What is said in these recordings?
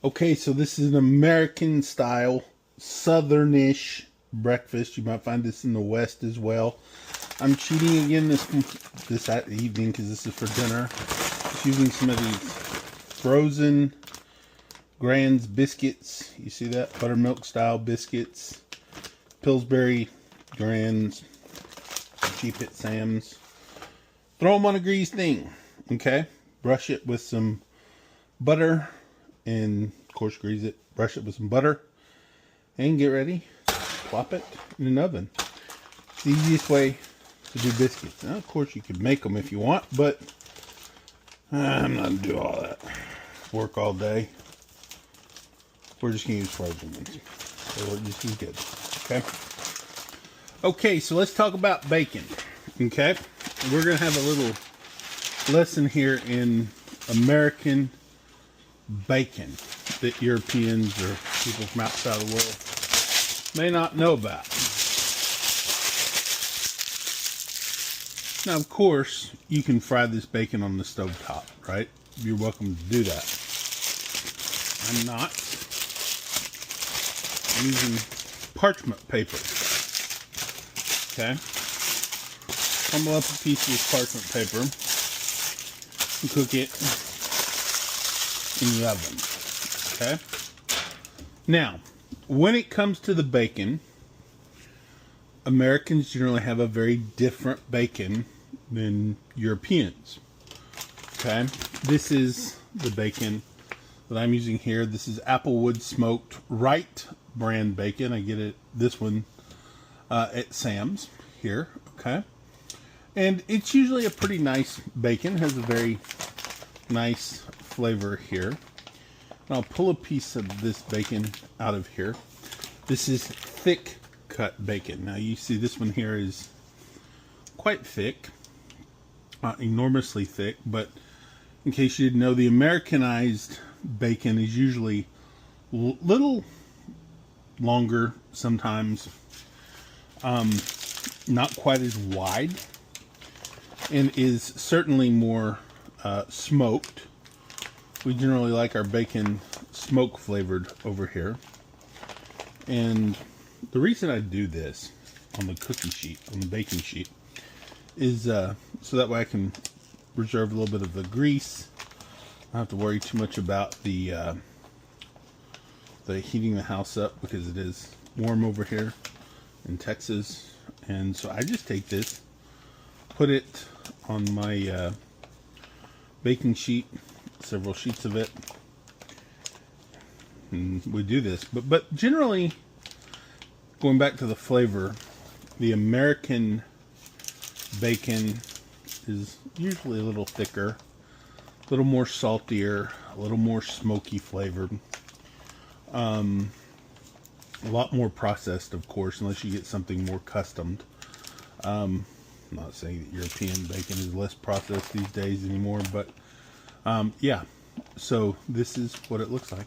Okay, so this is an American style, southernish breakfast. You might find this in the West as well. I'm cheating again this evening because this is for dinner. Just using some of these frozen Grand's biscuits. You see that? Buttermilk style biscuits. Pillsbury Grand's, cheap at Sam's. Throw them on a greased thing. Okay? Brush it with some butter. And of course grease it, brush it with some butter, and get ready. Plop it in an oven. It's the easiest way to do biscuits. Now, of course, you could make them if you want, but I'm not going to do all that. Work all day. We're just going to use frozen ones. So we'll just use good. Okay? Okay, so let's talk about bacon. Okay? We're going to have a little lesson here in American bacon that Europeans or people from outside the world may not know about. Now, of course, you can fry this bacon on the stove top, right? You're welcome to do that. I'm not. I'm using parchment paper. Okay? Crumble up a piece of this parchment paper and cook it in the oven. Okay? Now, when it comes to the bacon, Americans generally have a very different bacon than Europeans. Okay? This is the bacon that I'm using here. This is Applewood smoked Wright brand bacon. I get it, this one at Sam's here. Okay? And it's usually a pretty nice bacon. It has a very nice flavor here. And I'll pull a piece of this bacon out of here. This is thick cut bacon. Now you see this one here is quite thick, enormously thick, but in case you didn't know, the Americanized bacon is usually a little longer sometimes, not quite as wide, and is certainly more smoked. We generally like our bacon smoke flavored over here. And the reason I do this on the cookie sheet, on the baking sheet, is so that way I can reserve a little bit of the grease. I don't have to worry too much about the heating the house up, because it is warm over here in Texas. And so I just take this, put it on my baking sheet, several sheets of it, and we do this. But generally, going back to the flavor, the American bacon is usually a little thicker, a little more saltier, a little more smoky flavored, a lot more processed, of course, unless you get something more customed. I'm not saying that European bacon is less processed these days anymore, but yeah, so this is what it looks like.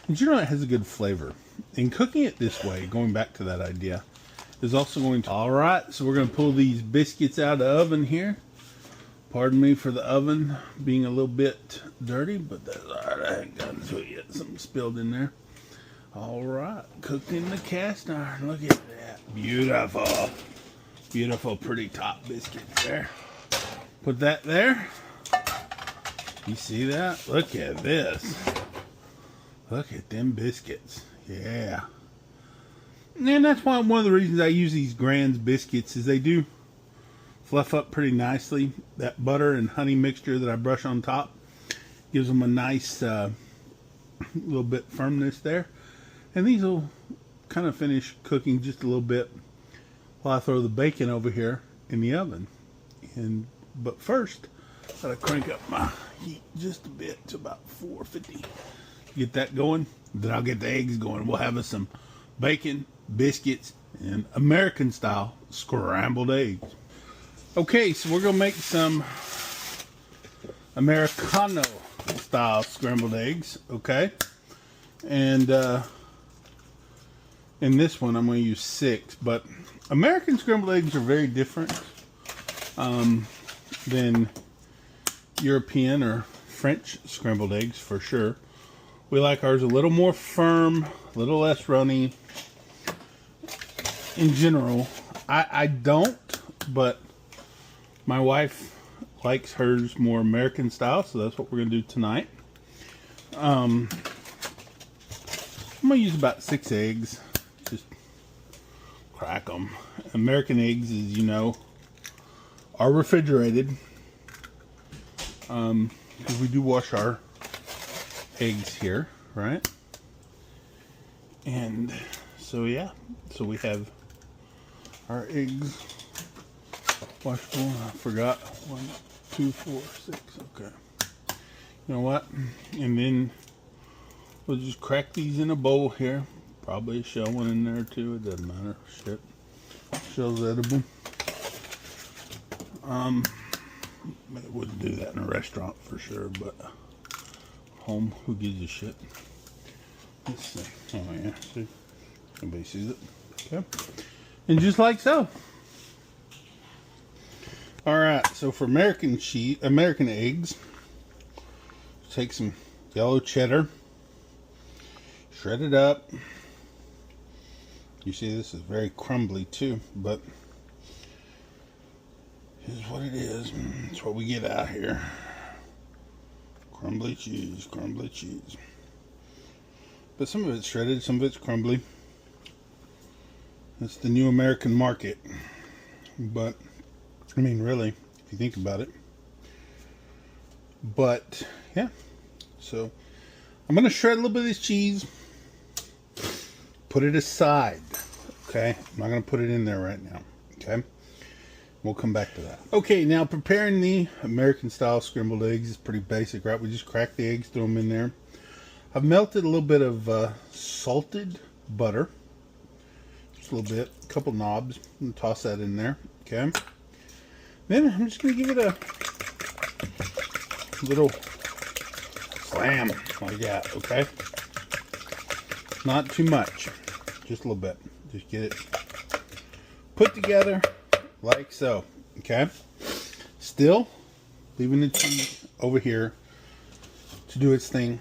And generally it has a good flavor. And cooking it this way, going back to that idea, is also going to... Alright, so we're going to pull these biscuits out of the oven here. Pardon me for the oven being a little bit dirty, but that's alright. I haven't gotten to it yet. Something spilled in there. Alright, cooked in the cast iron. Look at that. Beautiful. Beautiful, pretty top biscuits there. Put that there. You see that? Look at this. Look at them biscuits. Yeah. And that's why one of the reasons I use these Grand's biscuits is they do fluff up pretty nicely. That butter and honey mixture that I brush on top gives them a nice little bit firmness there. And these will kind of finish cooking just a little bit while I throw the bacon over here in the oven. But first, gotta crank up my heat just a bit to about 450. Get that going, then I'll get the eggs going. We'll have us some bacon, biscuits, and American style scrambled eggs. Okay, so we're gonna make some Americano style scrambled eggs. Okay, and in this one I'm gonna use 6, but American scrambled eggs are very different than European or French scrambled eggs, for sure. We like ours a little more firm, a little less runny. In general, I don't, but my wife likes hers more American style, so that's what we're going to do tonight. I'm going to use about 6 eggs. Just crack them. American eggs, as you know, are refrigerated. Because we do wash our eggs here, right? And so, yeah. So we have our eggs washable. I forgot. 1, 2, 4, 6. Okay. You know what? And then we'll just crack these in a bowl here. Probably a shell one in there too. It doesn't matter. Shit. Shell's edible. I wouldn't do that in a restaurant for sure, but home, who gives a shit? Let's see. Oh yeah, see? Nobody sees it. Okay. And just like so. Alright, so for American eggs, take some yellow cheddar, shred it up. You see this is very crumbly too, but here's what it is. It's what we get out here. Crumbly cheese, crumbly cheese. But some of it's shredded, some of it's crumbly. That's the new American market. But, I mean, really, if you think about it. But, yeah. So, I'm going to shred a little bit of this cheese. Put it aside. Okay? I'm not going to put it in there right now. Okay? We'll come back to that. Okay, now preparing the American style scrambled eggs is pretty basic, right? We just crack the eggs, throw them in there. I've melted a little bit of salted butter. Just a little bit, a couple knobs, and toss that in there. Okay. Then I'm just going to give it a little slam like that. Okay. Not too much, just a little bit. Just get it put together like so. Okay. Still leaving the cheese over here to do its thing.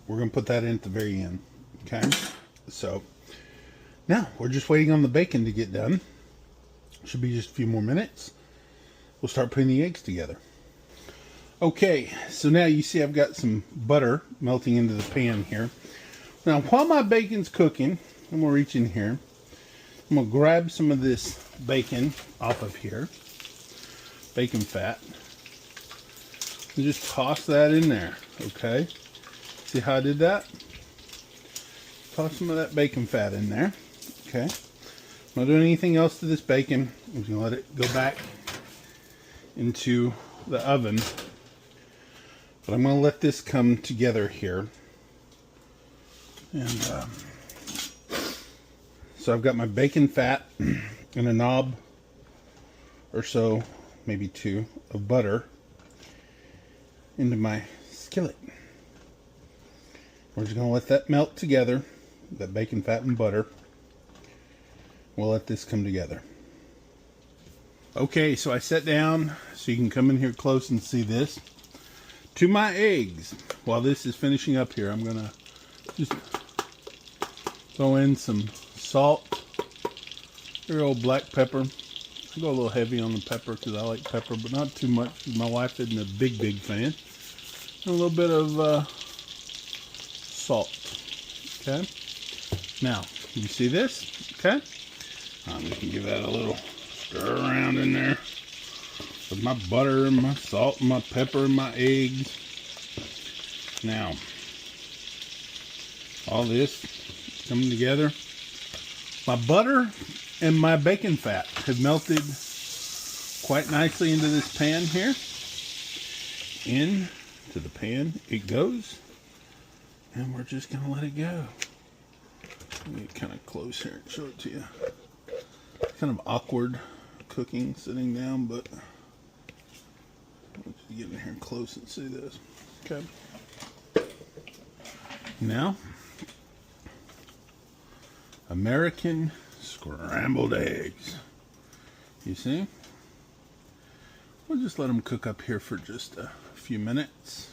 We're going to put that in at the very end. Okay. So now we're just waiting on the bacon to get done. Should be just a few more minutes. We'll start putting the eggs together. Okay, so now you see I've got some butter melting into the pan here. Now while my bacon's cooking, I'm going to reach in here. I'm going to grab some of this bacon off of here. Bacon fat. And just toss that in there. Okay. See how I did that? Toss some of that bacon fat in there. Okay. I'm not doing anything else to this bacon. I'm just going to let it go back into the oven. But I'm going to let this come together here. And so I've got my bacon fat and a knob or so, maybe 2, of butter into my skillet. We're just going to let that melt together, that bacon fat and butter. We'll let this come together. Okay, so I sat down so you can come in here close and see this. To my eggs, while this is finishing up here, I'm going to just throw in some salt, your old black pepper. I go a little heavy on the pepper because I like pepper, but not too much. My wife isn't a big fan. And a little bit of salt. Okay. Now, you see this? Okay. I'm just gonna give that a little stir around in there with my butter and my salt and my pepper and my eggs. Now, all this coming together. My butter and my bacon fat have melted quite nicely into this pan here. Into the pan it goes. And we're just going to let it go. Let me get kind of close here and show it to you. It's kind of awkward cooking sitting down, but let's get in here close and see this. Okay. Now, American scrambled eggs. You see? We'll just let them cook up here for just a few minutes.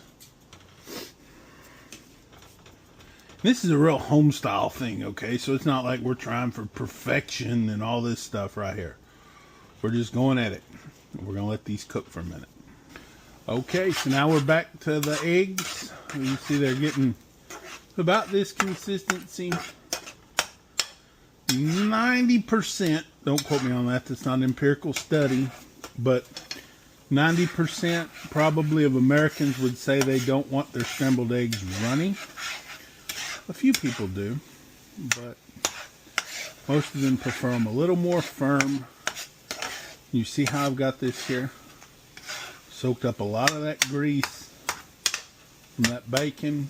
This is a real home style thing, okay? So it's not like we're trying for perfection and all this stuff right here. We're just going at it. We're going to let these cook for a minute. Okay, so now we're back to the eggs. You see they're getting about this consistency. 90%, don't quote me on that, that's not an empirical study, but 90% probably of Americans would say they don't want their scrambled eggs runny. A few people do, but most of them prefer them a little more firm. You see how I've got this here? Soaked up a lot of that grease from that bacon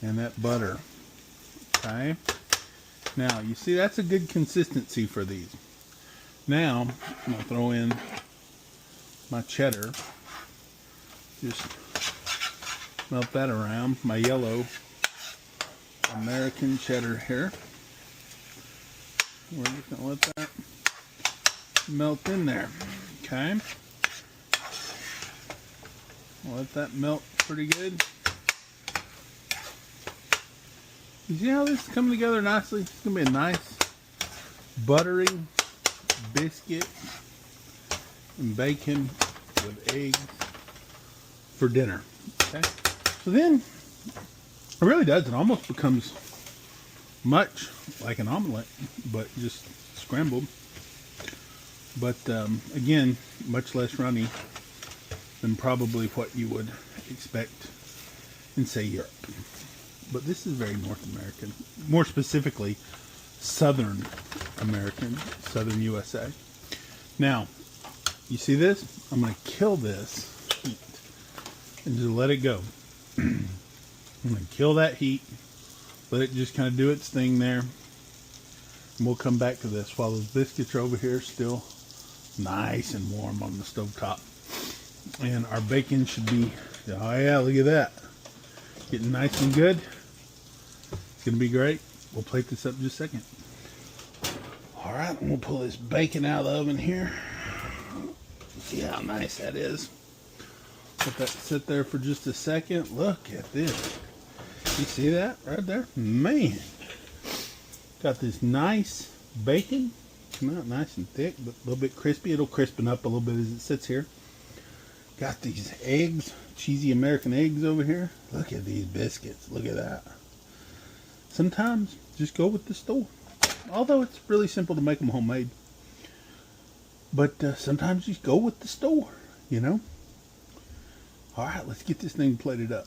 and that butter. Okay. Now, you see that's a good consistency for these. Now, I'm going to throw in my cheddar. Just melt that around. My yellow American cheddar here. We're just going to let that melt in there. Okay. Let that melt pretty good. You see how this is coming together nicely? It's going to be a nice buttery biscuit and bacon with eggs for dinner. Okay. So then it really does. It almost becomes much like an omelet, but just scrambled. But again, much less runny than probably what you would expect in, say, Europe. But this is very North American, more specifically Southern American, Southern USA. Now, you see this? I'm going to kill this heat and just let it go. I'm going to kill that heat, let it just kind of do its thing there. And we'll come back to this while those biscuits are over here still nice and warm on the stovetop. And our bacon should be, oh yeah, look at that. Getting nice and good. It's going to be great. We'll plate this up in just a second. Alright, we'll pull this bacon out of the oven here. See how nice that is. Let that sit there for just a second. Look at this. You see that right there? Man. Got this nice bacon. Come out nice and thick, but a little bit crispy. It'll crispen up a little bit as it sits here. Got these eggs, cheesy American eggs over here. Look at these biscuits. Look at that. Sometimes just go with the store. Although it's really simple to make them homemade. But sometimes just go with the store, you know. All right, let's get this thing plated up.